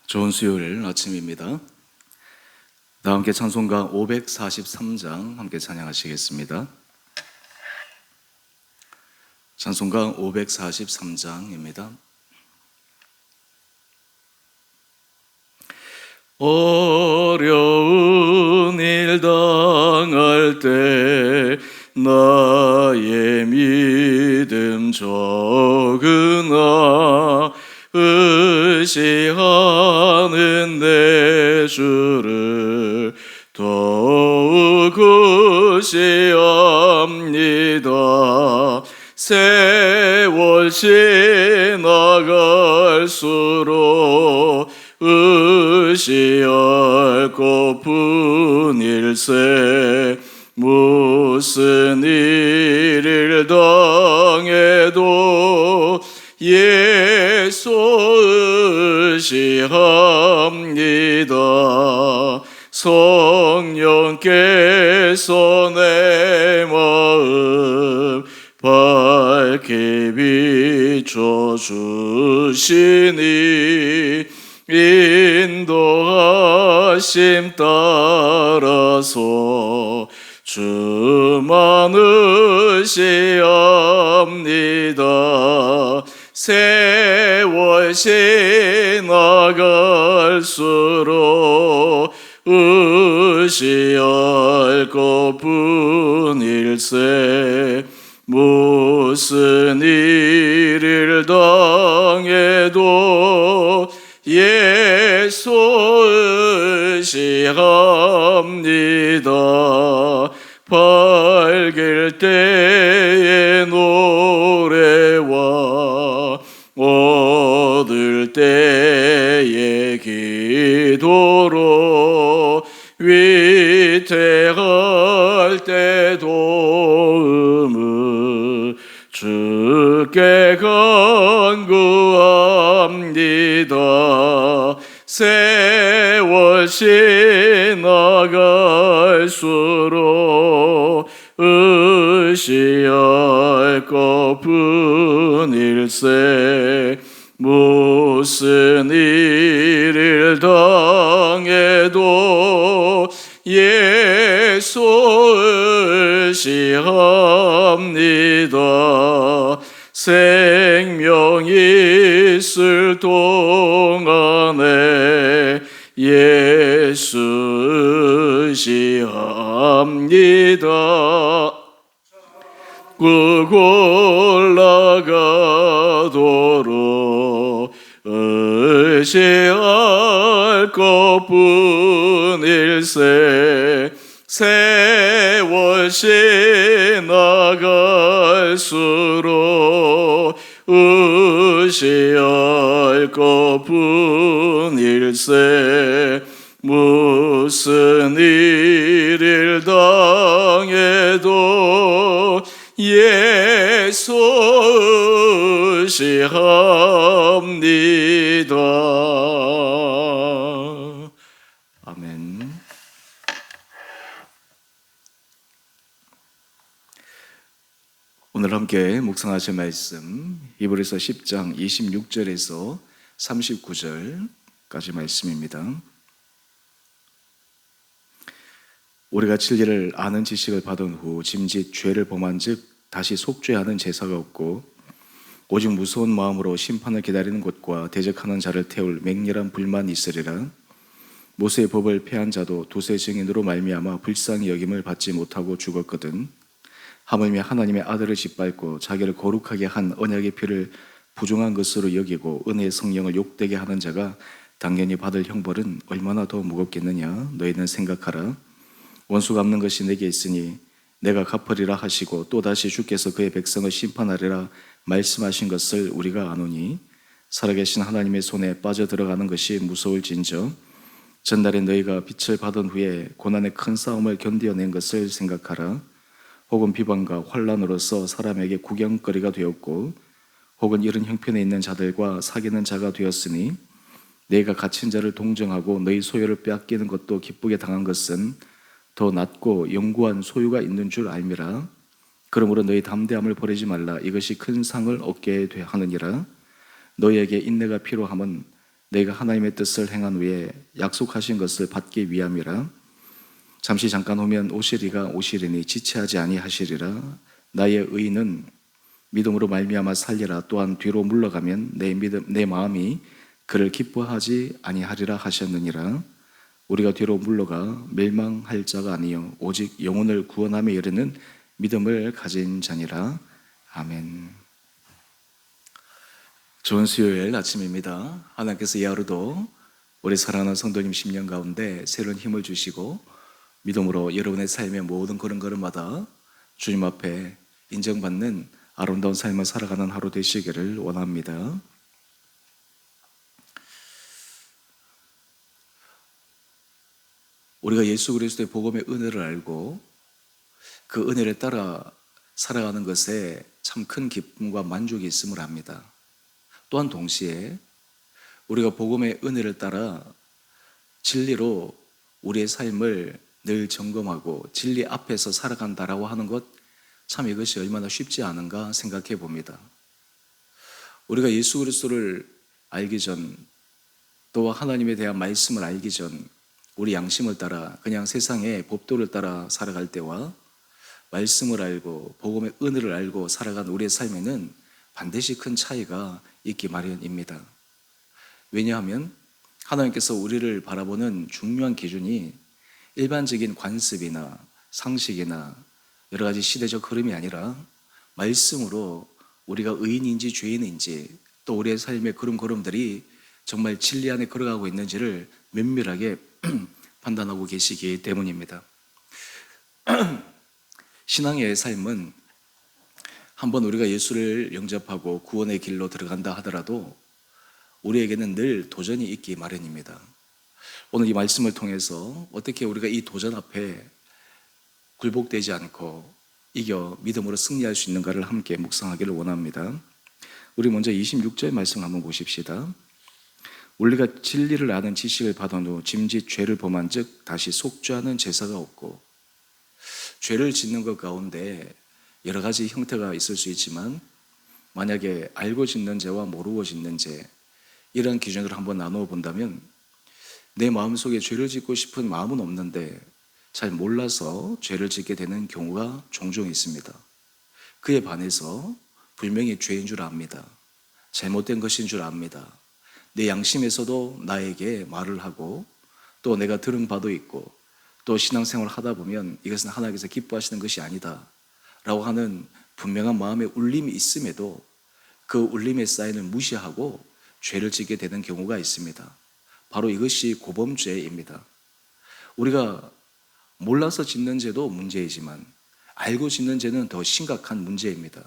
좋은 수요일 아침입니다. 다 함께 찬송가 543장 함께 찬양하시겠습니다. 찬송가 543장입니다. 어려운 일 당할 때 나의 믿음 적으나 의지하는 내 주를 더욱 의지합니다. 세월 지나갈수록 의지할 것뿐일세. 무슨 일을 당해도 예수 의지합니다. 성령께서 내 마음 밝게 비춰주시니 인도하심 따라서 주만 의지합니다. 세월 지나갈수록 의지할 것뿐일세. 무슨 일을 당해도 예수 의지합니다. 밝을 때의 노래와 얻을 때의 기도로 위태할 때 도움을 주께 간구합니다. 세월 지나갈수록 의지할 것뿐일세. 무슨 일을 당해도 예수 의지합니다. 생명 있을 동안에 예수 의지합니다. 꾹 올라가도록 의지할 것뿐일세. 세월 지나갈수록 의지할 것뿐일세. 무슨 일을 당해도 예수 의지합니다. 아멘. 오늘 함께 묵상하실 말씀 히브리서 10장 26절에서 39절까지 말씀입니다. 우리가 진리를 아는 지식을 받은 후 짐짓 죄를 범한 즉 다시 속죄하는 제사가 없고 오직 무서운 마음으로 심판을 기다리는 것과 대적하는 자를 태울 맹렬한 불만이 있으리라. 모세의 법을 폐한 자도 두세 증인으로 말미암아 불쌍히 여김을 받지 못하고 죽었거든. 하물며 하나님의 아들을 짓밟고 자기를 거룩하게 한 언약의 피를 부정한 것으로 여기고 은혜의 성령을 욕되게 하는 자가 당연히 받을 형벌은 얼마나 더 무겁겠느냐. 너희는 생각하라. 원수 갚는 것이 내게 있으니 내가 갚으리라 하시고 또다시 주께서 그의 백성을 심판하리라 말씀하신 것을 우리가 아노니 살아계신 하나님의 손에 빠져들어가는 것이 무서울진저. 전날에 너희가 빛을 받은 후에 고난의 큰 싸움을 견뎌낸 것을 생각하라. 혹은 비방과 환난으로서 사람에게 구경거리가 되었고 혹은 이런 형편에 있는 자들과 사귀는 자가 되었으니 너희가 갇힌 자를 동정하고 너희 소유를 빼앗기는 것도 기쁘게 당한 것은 더 낫고 영구한 소유가 있는 줄 알미라. 그러므로 너희 담대함을 버리지 말라. 이것이 큰 상을 얻게 하느니라. 너희에게 인내가 필요함은 내가 하나님의 뜻을 행한 후에 약속하신 것을 받기 위함이라. 잠시 잠깐 후면 오시리가 오시리니 지체하지 아니하시리라. 나의 의인은 믿음으로 말미암아 살리라. 또한 뒤로 물러가면 내 마음이 그를 기뻐하지 아니하리라 하셨느니라. 우리가 뒤로 물러가 멸망할 자가 아니요 오직 영혼을 구원함에 이르는 믿음을 가진 자니라. 아멘. 좋은 수요일 아침입니다. 하나님께서 이 하루도 우리 사랑하는 성도님 심령 가운데 새로운 힘을 주시고 믿음으로 여러분의 삶의 모든 걸음걸음마다 주님 앞에 인정받는 아름다운 삶을 살아가는 하루 되시기를 원합니다. 우리가 예수 그리스도의 복음의 은혜를 알고 그 은혜를 따라 살아가는 것에 참 큰 기쁨과 만족이 있음을 압니다. 또한 동시에 우리가 복음의 은혜를 따라 진리로 우리의 삶을 늘 점검하고 진리 앞에서 살아간다라고 하는 것, 참 이것이 얼마나 쉽지 않은가 생각해 봅니다. 우리가 예수 그리스도를 알기 전, 또 하나님에 대한 말씀을 알기 전 우리 양심을 따라 그냥 세상의 법도를 따라 살아갈 때와 말씀을 알고 복음의 은혜를 알고 살아가는 우리의 삶에는 반드시 큰 차이가 있기 마련입니다. 왜냐하면 하나님께서 우리를 바라보는 중요한 기준이 일반적인 관습이나 상식이나 여러 가지 시대적 흐름이 아니라 말씀으로 우리가 의인인지 죄인인지 또 우리의 삶의 걸음걸음들이 정말 진리 안에 걸어가고 있는지를 면밀하게 판단하고 계시기 때문입니다. 신앙의 삶은 한번 우리가 예수를 영접하고 구원의 길로 들어간다 하더라도 우리에게는 늘 도전이 있기 마련입니다. 오늘 이 말씀을 통해서 어떻게 우리가 이 도전 앞에 굴복되지 않고 이겨 믿음으로 승리할 수 있는가를 함께 묵상하기를 원합니다. 우리 먼저 26절 말씀 한번 보십시다. 우리가 진리를 아는 지식을 받은 후 짐짓 죄를 범한 즉 다시 속죄하는 제사가 없고. 죄를 짓는 것 가운데 여러 가지 형태가 있을 수 있지만 만약에 알고 짓는 죄와 모르고 짓는 죄, 이런 기준으로 한번 나누어 본다면 내 마음속에 죄를 짓고 싶은 마음은 없는데 잘 몰라서 죄를 짓게 되는 경우가 종종 있습니다. 그에 반해서 분명히 죄인 줄 압니다. 잘못된 것인 줄 압니다. 내 양심에서도 나에게 말을 하고 또 내가 들은 바도 있고 또 신앙생활을 하다 보면 이것은 하나님께서 기뻐하시는 것이 아니다 라고 하는 분명한 마음의 울림이 있음에도 그 울림의 사인을 무시하고 죄를 짓게 되는 경우가 있습니다. 바로 이것이 고범죄입니다. 우리가 몰라서 짓는 죄도 문제이지만 알고 짓는 죄는 더 심각한 문제입니다.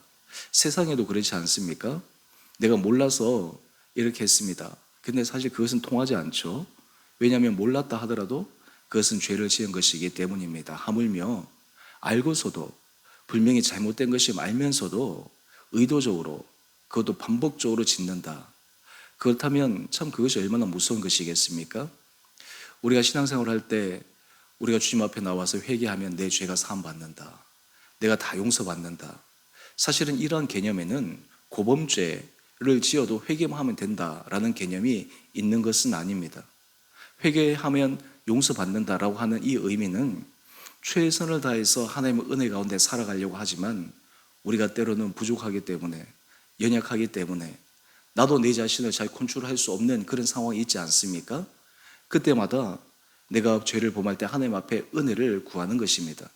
세상에도 그렇지 않습니까? 내가 몰라서 이렇게 했습니다. 근데 사실 그것은 통하지 않죠. 왜냐하면 몰랐다 하더라도 그것은 죄를 지은 것이기 때문입니다. 하물며 알고서도 분명히 잘못된 것이 알면서도 의도적으로 그것도 반복적으로 짓는다. 그렇다면 참 그것이 얼마나 무서운 것이겠습니까? 우리가 신앙생활을 할 때 우리가 주님 앞에 나와서 회개하면 내 죄가 사함받는다. 내가 다 용서받는다. 사실은 이러한 개념에는 고범죄를 지어도 회개하면 된다라는 개념이 있는 것은 아닙니다. 회개하면 용서받는다라고 하는 이 의미는 최선을 다해서 하나님의 은혜 가운데 살아가려고 하지만 우리가 때로는 부족하기 때문에 연약하기 때문에 나도 내 자신을 잘 컨트롤할 수 없는 그런 상황이 있지 않습니까? 그때마다 내가 죄를 범할 때 하나님 앞에 은혜를 구하는 것입니다.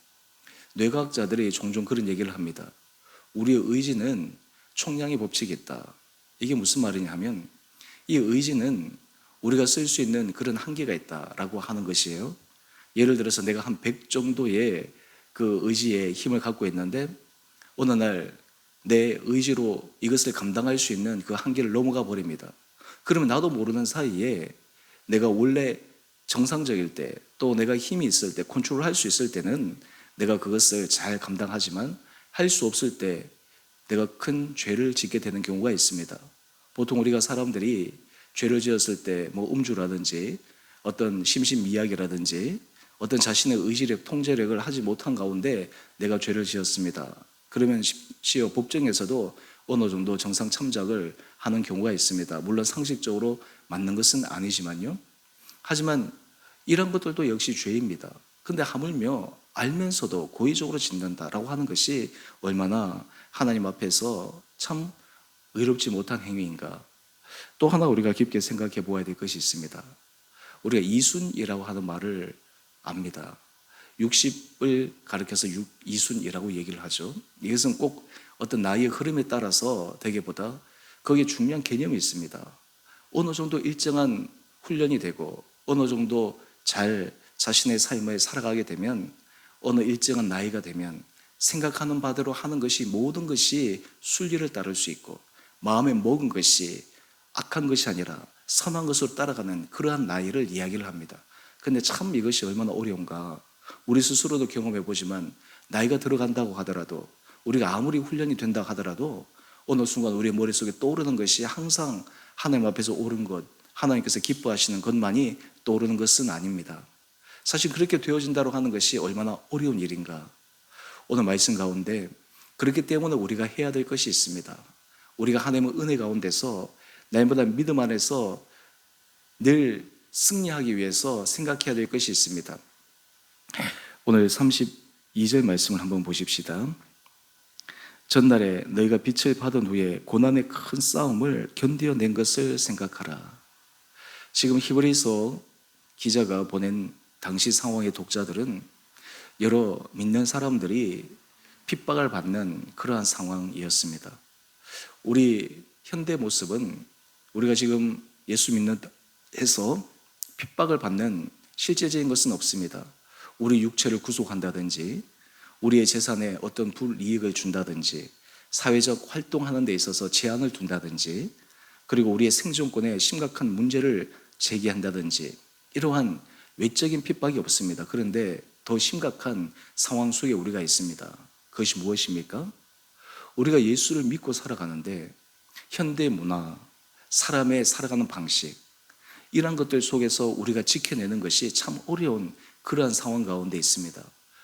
뇌과학자들이 종종 그런 얘기를 합니다. 우리의 의지는 총량의 법칙이 있다. 이게 무슨 말이냐 하면 이 의지는 우리가 쓸 수 있는 그런 한계가 있다라고 하는 것이에요. 예를 들어서 내가 한 100 정도의 그 의지의 힘을 갖고 있는데 어느 날 내 의지로 이것을 감당할 수 있는 그 한계를 넘어가 버립니다. 그러면 나도 모르는 사이에 내가 원래 정상적일 때 또 내가 힘이 있을 때 컨트롤할 수 있을 때는 내가 그것을 잘 감당하지만 할 수 없을 때 내가 큰 죄를 짓게 되는 경우가 있습니다. 보통 우리가 사람들이 죄를 지었을 때 뭐 음주라든지 어떤 심신미약이라든지 어떤 자신의 의지력, 통제력을 하지 못한 가운데 내가 죄를 지었습니다. 그러면 심지어 법정에서도 어느 정도 정상 참작을 하는 경우가 있습니다. 물론 상식적으로 맞는 것은 아니지만요. 하지만 이런 것들도 역시 죄입니다. 근데 하물며 알면서도 고의적으로 짓는다라고 하는 것이 얼마나 하나님 앞에서 참 의롭지 못한 행위인가. 또 하나 우리가 깊게 생각해 보아야 될 것이 있습니다. 우리가 이순이라고 하는 말을 압니다. 60을 가리켜서 이순이라고 얘기를 하죠. 이것은 꼭 어떤 나이의 흐름에 따라서 되기보다 거기에 중요한 개념이 있습니다. 어느 정도 일정한 훈련이 되고 어느 정도 잘 자신의 삶을 살아가게 되면 어느 일정한 나이가 되면 생각하는 바대로 하는 것이 모든 것이 순리를 따를 수 있고 마음에 먹은 것이 악한 것이 아니라 선한 것으로 따라가는 그러한 나이를 이야기를 합니다. 근데 참 이것이 얼마나 어려운가. 우리 스스로도 경험해 보지만 나이가 들어간다고 하더라도 우리가 아무리 훈련이 된다 하더라도 어느 순간 우리의 머릿속에 떠오르는 것이 항상 하나님 앞에서 옳은 것, 하나님께서 기뻐하시는 것만이 떠오르는 것은 아닙니다. 사실 그렇게 되어진다고 하는 것이 얼마나 어려운 일인가. 오늘 말씀 가운데 그렇기 때문에 우리가 해야 될 것이 있습니다. 우리가 하나님의 은혜 가운데서 날마다 믿음 안에서 늘 승리하기 위해서 생각해야 될 것이 있습니다. 오늘 32절 말씀을 한번 보십시다. 전날에 너희가 빛을 받은 후에 고난의 큰 싸움을 견뎌낸 것을 생각하라. 지금 히브리서 기자가 보낸 당시 상황의 독자들은 여러 믿는 사람들이 핍박을 받는 그러한 상황이었습니다. 우리 현대 모습은 우리가 지금 예수 믿는 해서 핍박을 받는 실제적인 것은 없습니다. 우리 육체를 구속한다든지 우리의 재산에 어떤 불이익을 준다든지 사회적 활동하는 데 있어서 제한을 둔다든지 그리고 우리의 생존권에 심각한 문제를 제기한다든지 이러한 외적인 핍박이 없습니다. 그런데 더 심각한 상황 속에 우리가 있습니다. 그것이 무엇입니까? 우리가 예수를 믿고 살아가는데 현대 문화, 사람의 살아가는 방식 이런 것들 속에서 우리가 지켜내는 것이 참 어려운 그러한 상황 가운데 있습니다.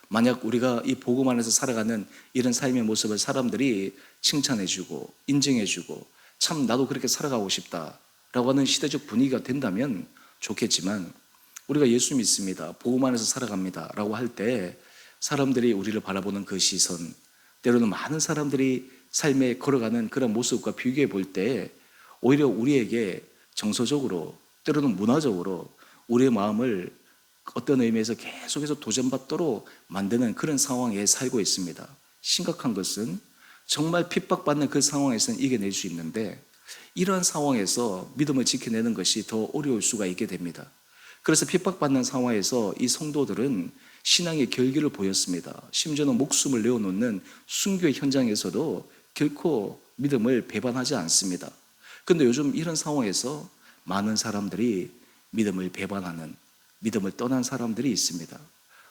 만약 우리가 이 복음 안에서 살아가는 이런 삶의 모습을 사람들이 칭찬해주고 인정해주고 참 나도 그렇게 살아가고 싶다라고 하는 시대적 분위기가 된다면 좋겠지만 우리가 예수 믿습니다, 복음 안에서 살아갑니다 라고 할 때 사람들이 우리를 바라보는 그 시선, 때로는 많은 사람들이 삶에 걸어가는 그런 모습과 비교해 볼 때 오히려 우리에게 정서적으로 때로는 문화적으로 우리의 마음을 어떤 의미에서 계속해서 도전받도록 만드는 그런 상황에 살고 있습니다. 심각한 것은 정말 핍박받는 그 상황에서는 이겨낼 수 있는데 이러한 상황에서 믿음을 지켜내는 것이 더 어려울 수가 있게 됩니다. 그래서 핍박받는 상황에서 이 성도들은 신앙의 결기를 보였습니다. 심지어는 목숨을 내어놓는 순교의 현장에서도 결코 믿음을 배반하지 않습니다. 그런데 요즘 이런 상황에서 많은 사람들이 믿음을 배반하는, 믿음을 떠난 사람들이 있습니다.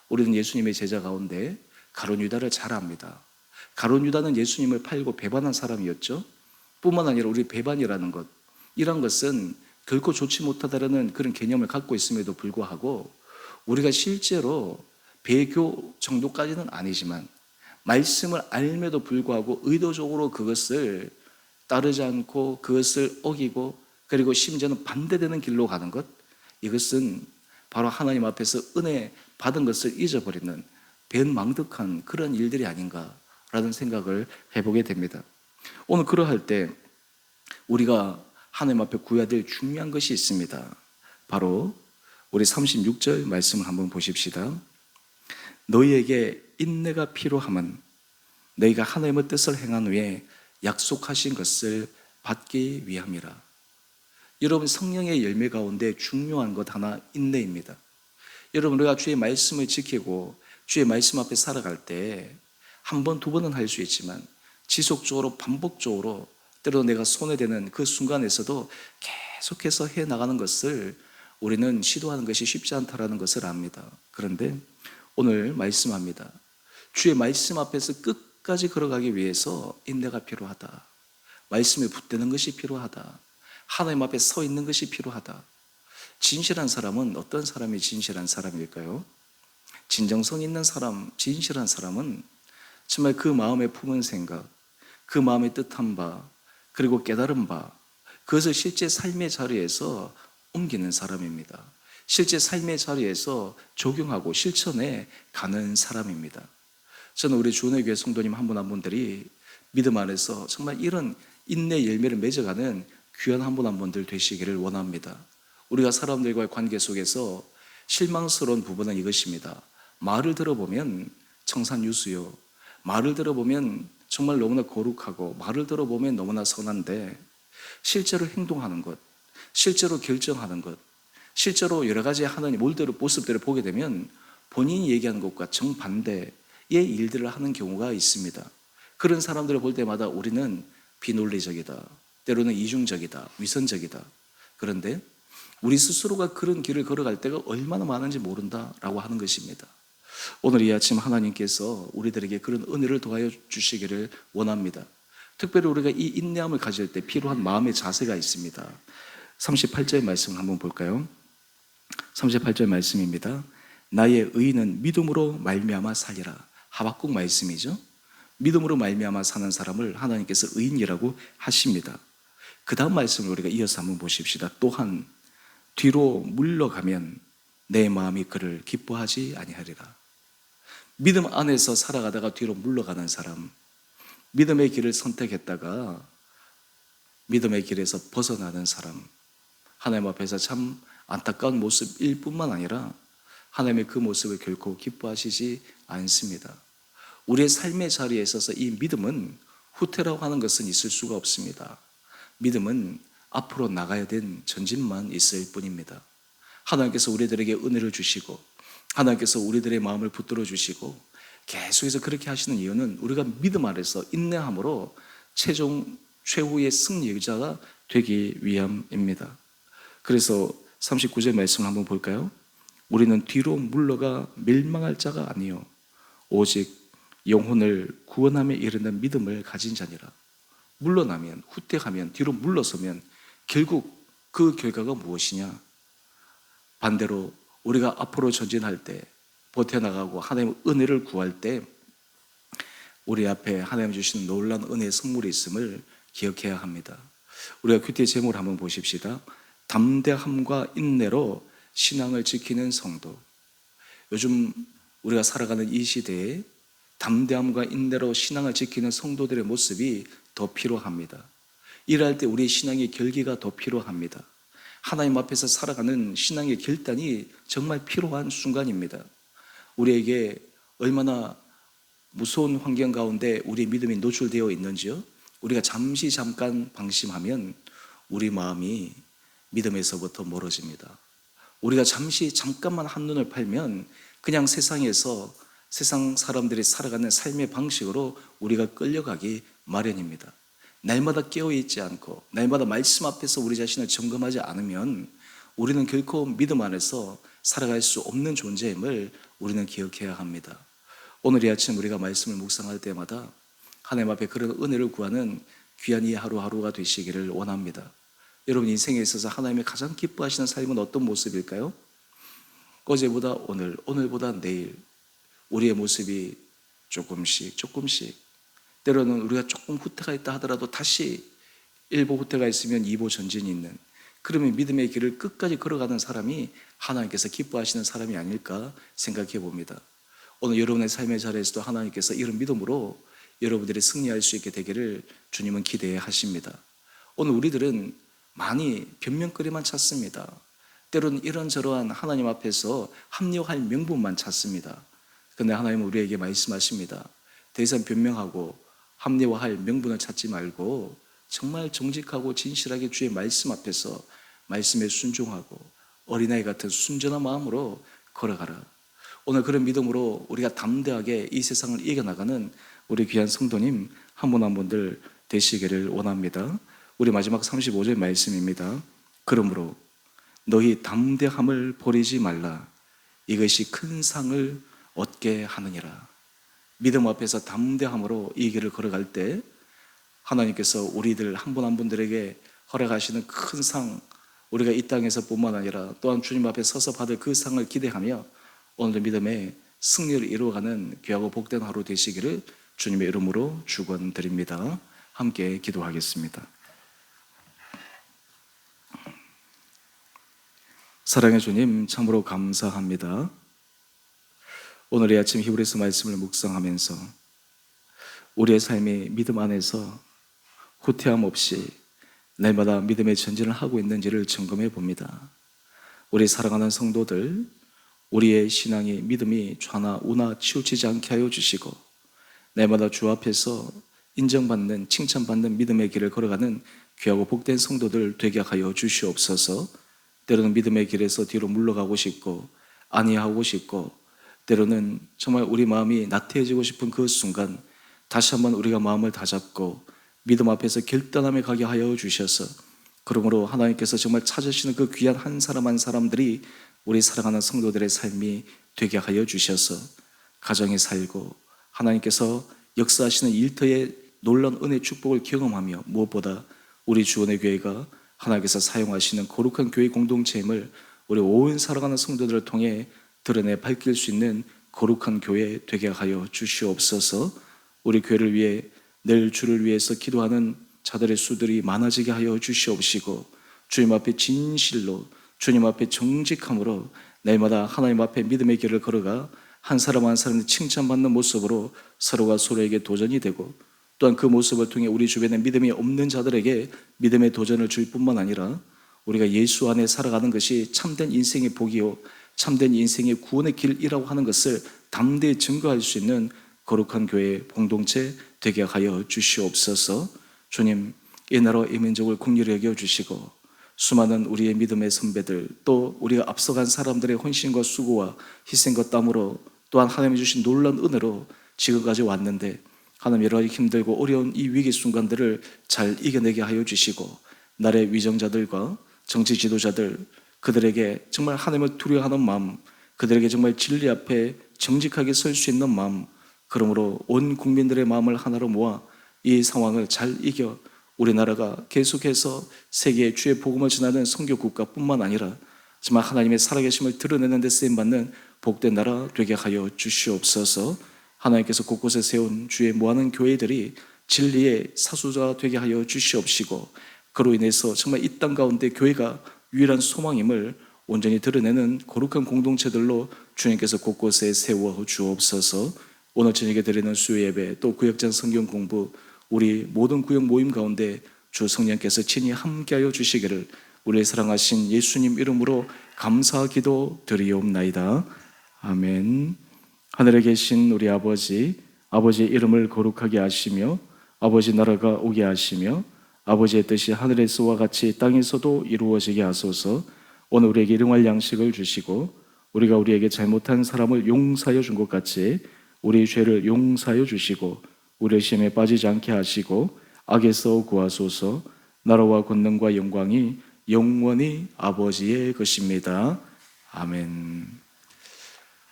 우리는 예수님의 제자 가운데 가룟 유다를 잘 압니다. 가룟 유다는 예수님을 팔고 배반한 사람이었죠. 뿐만 아니라 우리 배반이라는 것, 이런 것은 결코 좋지 못하다는 그런 개념을 갖고 있음에도 불구하고 우리가 실제로 배교 정도까지는 아니지만 말씀을 알면도 불구하고 의도적으로 그것을 따르지 않고 그것을 어기고 그리고 심지어는 반대되는 길로 가는 것, 이것은 바로 하나님 앞에서 은혜 받은 것을 잊어버리는 배은망덕한 그런 일들이 아닌가라는 생각을 해보게 됩니다. 오늘 그러할 때 우리가 하나님 앞에 구해야 될 중요한 것이 있습니다. 바로 우리 36절 말씀을 한번 보십시다. 너희에게 인내가 필요함은 너희가 하나님의 뜻을 행한 후에 약속하신 것을 받기 위함이라. 여러분, 성령의 열매 가운데 중요한 것 하나 인내입니다. 여러분, 우리가 주의 말씀을 지키고 주의 말씀 앞에 살아갈 때 한 번, 두 번은 할 수 있지만 지속적으로 반복적으로 때로 내가 손해되는 그 순간에서도 계속해서 해나가는 것을 우리는 시도하는 것이 쉽지 않다는 것을 압니다. 그런데 오늘 말씀합니다. 주의 말씀 앞에서 끝까지 걸어가기 위해서 인내가 필요하다. 말씀에 붙드는 것이 필요하다. 하나님 앞에 서 있는 것이 필요하다. 진실한 사람은 어떤 사람이 진실한 사람일까요? 진정성 있는 사람, 진실한 사람은 정말 그 마음에 품은 생각, 그 마음의 뜻한 바, 그리고 깨달은 바, 그것을 실제 삶의 자리에서 옮기는 사람입니다. 실제 삶의 자리에서 적용하고 실천해 가는 사람입니다. 저는 우리 주은혜 교회 성도님 한 분 한 분들이 믿음 안에서 정말 이런 인내 열매를 맺어가는 귀한 한 분 한 분들 되시기를 원합니다. 우리가 사람들과의 관계 속에서 실망스러운 부분은 이것입니다. 말을 들어보면 청산유수요. 말을 들어보면 정말 너무나 거룩하고 말을 들어보면 너무나 선한데 실제로 행동하는 것, 실제로 결정하는 것, 실제로 여러 가지 하는 모습들을 보게 되면 본인이 얘기하는 것과 정반대의 일들을 하는 경우가 있습니다. 그런 사람들을 볼 때마다 우리는 비논리적이다, 때로는 이중적이다, 위선적이다. 그런데 우리 스스로가 그런 길을 걸어갈 때가 얼마나 많은지 모른다라고 하는 것입니다. 오늘 이 아침 하나님께서 우리들에게 그런 은혜를 더하여 주시기를 원합니다. 특별히 우리가 이 인내함을 가질 때 필요한 마음의 자세가 있습니다. 38절 말씀을 한번 볼까요? 38절 말씀입니다. 나의 의인은 믿음으로 말미암아 살리라. 하박국 말씀이죠. 믿음으로 말미암아 사는 사람을 하나님께서 의인이라고 하십니다. 그 다음 말씀을 우리가 이어서 한번 보십시다. 또한 뒤로 물러가면 내 마음이 그를 기뻐하지 아니하리라. 믿음 안에서 살아가다가 뒤로 물러가는 사람, 믿음의 길을 선택했다가 믿음의 길에서 벗어나는 사람, 하나님 앞에서 참 안타까운 모습일 뿐만 아니라 하나님의 그 모습을 결코 기뻐하시지 않습니다. 우리의 삶의 자리에 있어서 이 믿음은 후퇴라고 하는 것은 있을 수가 없습니다. 믿음은 앞으로 나가야 된 전진만 있을 뿐입니다. 하나님께서 우리들에게 은혜를 주시고 하나님께서 우리들의 마음을 붙들어 주시고 계속해서 그렇게 하시는 이유는 우리가 믿음 아래서 인내함으로 최후의 승리자가 되기 위함입니다. 그래서 39절 말씀을 한번 볼까요? 우리는 뒤로 물러가 멸망할 자가 아니요 오직 영혼을 구원함에 이르는 믿음을 가진 자니라. 물러나면, 후퇴하면, 뒤로 물러서면 결국 그 결과가 무엇이냐? 반대로 우리가 앞으로 전진할 때, 버텨나가고 하나님의 은혜를 구할 때 우리 앞에 하나님 주시는 놀라운 은혜의 선물이 있음을 기억해야 합니다. 우리가 큐티의 제목을 한번 보십시다. 담대함과 인내로 신앙을 지키는 성도. 요즘 우리가 살아가는 이 시대에 담대함과 인내로 신앙을 지키는 성도들의 모습이 더 필요합니다. 일할 때 우리의 신앙의 결기가 더 필요합니다. 하나님 앞에서 살아가는 신앙의 결단이 정말 필요한 순간입니다. 우리에게 얼마나 무서운 환경 가운데 우리의 믿음이 노출되어 있는지요? 우리가 잠깐 방심하면 우리 마음이 믿음에서부터 멀어집니다. 우리가 잠깐만 한눈을 팔면 그냥 세상에서 세상 사람들이 살아가는 삶의 방식으로 우리가 끌려가기 마련입니다. 날마다 깨어있지 않고 날마다 말씀 앞에서 우리 자신을 점검하지 않으면 우리는 결코 믿음 안에서 살아갈 수 없는 존재임을 우리는 기억해야 합니다. 오늘 이 아침 우리가 말씀을 묵상할 때마다 하나님 앞에 그런 은혜를 구하는 귀한 이 하루하루가 되시기를 원합니다. 여러분 인생에 있어서 하나님이 가장 기뻐하시는 삶은 어떤 모습일까요? 어제보다 오늘, 오늘보다 내일 우리의 모습이 조금씩 때로는 우리가 조금 후퇴가 있다 하더라도 다시 1보 후퇴가 있으면 2보 전진이 있는, 그러면 믿음의 길을 끝까지 걸어가는 사람이 하나님께서 기뻐하시는 사람이 아닐까 생각해 봅니다. 오늘 여러분의 삶의 자리에서도 하나님께서 이런 믿음으로 여러분들이 승리할 수 있게 되기를 주님은 기대하십니다. 오늘 우리들은 많이 변명거리만 찾습니다. 때로는 이런저러한 하나님 앞에서 합력할 명분만 찾습니다. 그런데 하나님은 우리에게 말씀하십니다. 더 이상 변명하고 합리화할 명분을 찾지 말고 정말 정직하고 진실하게 주의 말씀 앞에서 말씀에 순종하고 어린아이 같은 순전한 마음으로 걸어가라. 오늘 그런 믿음으로 우리가 담대하게 이 세상을 이겨나가는 우리 귀한 성도님 한 분 한 분들 되시기를 원합니다. 우리 마지막 35절 말씀입니다. 그러므로 너희 담대함을 버리지 말라. 이것이 큰 상을 얻게 하느니라. 믿음 앞에서 담대함으로 이 길을 걸어갈 때 하나님께서 우리들 한 분 한 분들에게 허락하시는 큰 상, 우리가 이 땅에서 뿐만 아니라 또한 주님 앞에 서서 받을 그 상을 기대하며 오늘 믿음의 승리를 이루어가는 귀하고 복된 하루 되시기를 주님의 이름으로 축원드립니다. 함께 기도하겠습니다. 사랑의 주님, 참으로 감사합니다. 오늘 이 아침 히브리서 말씀을 묵상하면서 우리의 삶이 믿음 안에서 후퇴함 없이 날마다 믿음의 전진을 하고 있는지를 점검해 봅니다. 우리 사랑하는 성도들, 우리의 신앙이 믿음이 좌나 우나 치우치지 않게 하여 주시고 날마다 주 앞에서 인정받는 칭찬받는 믿음의 길을 걸어가는 귀하고 복된 성도들 되게 하여 주시옵소서. 때로는 믿음의 길에서 뒤로 물러가고 싶고 아니하고 싶고 때로는 정말 우리 마음이 나태해지고 싶은 그 순간 다시 한번 우리가 마음을 다잡고 믿음 앞에서 결단함에 가게 하여 주셔서 그러므로 하나님께서 정말 찾으시는 그 귀한 한 사람 한 사람들이 우리 사랑하는 성도들의 삶이 되게 하여 주셔서 가정에 살고 하나님께서 역사하시는 일터의 놀라운 은혜 축복을 경험하며 무엇보다 우리 주원의 교회가 하나님께서 사용하시는 거룩한 교회 공동체임을 우리 온 사랑하는 성도들을 통해 드러내 밝힐 수 있는 거룩한 교회 되게 하여 주시옵소서. 우리 교회를 위해 늘 주를 위해서 기도하는 자들의 수들이 많아지게 하여 주시옵시고 주님 앞에 진실로 주님 앞에 정직함으로 날마다 하나님 앞에 믿음의 길을 걸어가 한 사람 한 사람이 칭찬받는 모습으로 서로가 서로에게 도전이 되고 또한 그 모습을 통해 우리 주변에 믿음이 없는 자들에게 믿음의 도전을 줄 뿐만 아니라 우리가 예수 안에 살아가는 것이 참된 인생의 복이요 참된 인생의 구원의 길이라고 하는 것을 담대히 증거할 수 있는 거룩한 교회 공동체 되게 하여 주시옵소서. 주님, 이 나라와 이 민족을 긍휼히 여겨주시고 수많은 우리의 믿음의 선배들 또 우리가 앞서간 사람들의 헌신과 수고와 희생과 땀으로 또한 하나님이 주신 놀라운 은혜로 지금까지 왔는데 하나님 여러 가지 힘들고 어려운 이 위기 순간들을 잘 이겨내게 하여 주시고 나라의 위정자들과 정치 지도자들 그들에게 정말 하나님을 두려워하는 마음 그들에게 정말 진리 앞에 정직하게 설 수 있는 마음 그러므로 온 국민들의 마음을 하나로 모아 이 상황을 잘 이겨 우리나라가 계속해서 세계의 주의 복음을 전하는 선교 국가뿐만 아니라 정말 하나님의 살아계심을 드러내는 데 쓰임받는 복된 나라 되게 하여 주시옵소서. 하나님께서 곳곳에 세운 주의 모아는 교회들이 진리의 사수자가 되게 하여 주시옵시고 그로 인해서 정말 이 땅 가운데 교회가 유일한 소망임을 온전히 드러내는 거룩한 공동체들로 주님께서 곳곳에 세워 주옵소서. 오늘 저녁에 드리는 수요 예배 또 구역장 성경 공부 우리 모든 구역 모임 가운데 주 성령께서 친히 함께하여 주시기를 우리의 사랑하신 예수님 이름으로 감사 기도 드리옵나이다. 아멘. 하늘에 계신 우리 아버지, 아버지의 이름을 거룩하게 하시며 아버지 나라가 오게 하시며 아버지의 뜻이 하늘에서와 같이 땅에서도 이루어지게 하소서. 오늘 우리에게 일용할 양식을 주시고 우리가 우리에게 잘못한 사람을 용서하여 준 것 같이 우리의 죄를 용서하여 주시고 우리의 시험에 빠지지 않게 하시고 악에서 구하소서. 나라와 권능과 영광이 영원히 아버지의 것입니다. 아멘.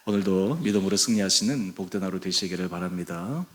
오늘도 믿음으로 승리하시는 복된 하루 되시기를 바랍니다.